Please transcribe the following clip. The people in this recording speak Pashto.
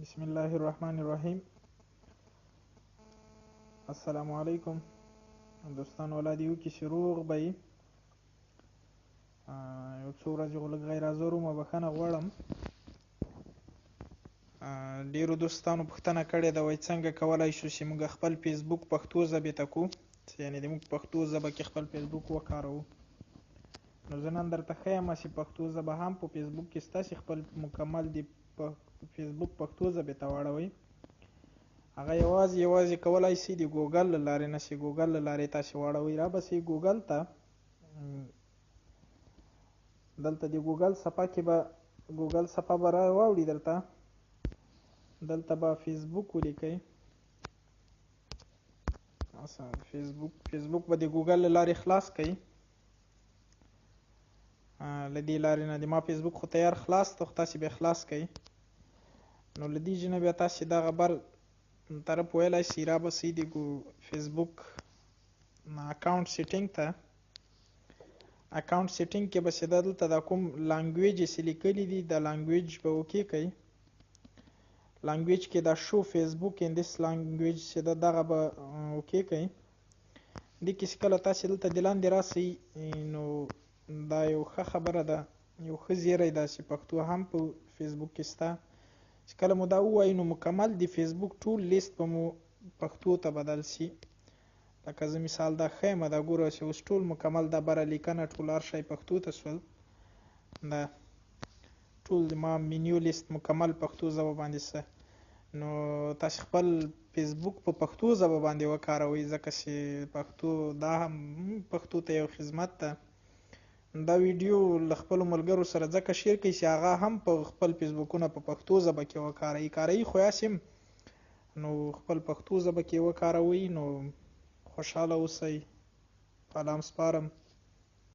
بسم الله الرحمن الرحیم. السلام علیکم دوستان. ولادي وکي چې روغ به یې. یو څو ورځې خو لږ غیر حاضر وم، بښنه غواړم. ډېرو دوستانو پوښتنه کړې ده، وایي څنګه کولی شو چې موږ خپل فیسبوک پښتو ژبې ته کړو، یعنې د موږ پښتو ژبه کې خپل فیسبوک وکاروو. نو زه نن درته ښیم چې پښتو ژبه هم په فیسبوک کې شته، چې خپل مکمل د فیسبوک پښتو ژبې ته واړوئ. هغه یوازې کولی شي د ګوګل له لارې نه، چې ګوګل له لارې تاسې واړوئ. رابسئ ګوګل ته. دلته د ګوګل صفحه کې به ګوګل صفحه به راوړي درته. دلته به فیسبوک ولیکئ. فیسبوک به د ګوګل له لارې خلاص کړئ. له دې لارې نه د ما فیسبوک خو تیار خلاص ده، خو تاسې به خلاص کړئ. نو له دې ځای نه بیا تاسې دغه بل طرف ویلی شئ، رابسئ د فیسبوک اکاونټ سیټینګ ته. اکاونټ سیټینګ کې به چې دلته دا کوم لانګویج چې لیکلي دي، دا لانګویج به اوکې کړئ. لانګویج کې دا شو فیسبوک ان دیس لانګویج چې دغه به اوکې کړئ. دې کې چې کله تاسې دلته د لاندې راسئ، نو دا یو ښه خبره ده، یو ښه زیری ده چې پښتو هم په فیسبوک کې شته. چې کله مو دا ووایي، نو مکمل د فیسبوک ټول لیست به مو پښتو ته بدل شي. لکه زه مثال دا ښیم، دا ګوره چې اوس ټول مکمل دا بره لیکنه ټول هر شی پښتو ته شول. دا ټول ما منیو لیست مکمل پښتو ژبه باندې شته. نو تاسې خپل فیسبوک په پښتو ژبه باندې وکاروئ، ځکه چې پښتو دا هم پښتو ته یو خدمت ده. دا ویډیو له خپلو ملګرو سره ځکه شیر کړئ چې هغه هم په خپل فیسبوکونه په پښتو ژبه کې وکاروئ. کاروئ خو یاست هم، نو خپل پښتو ژبه کې وکاروئ. نو خوشحاله اوسئ. سلام سپارم.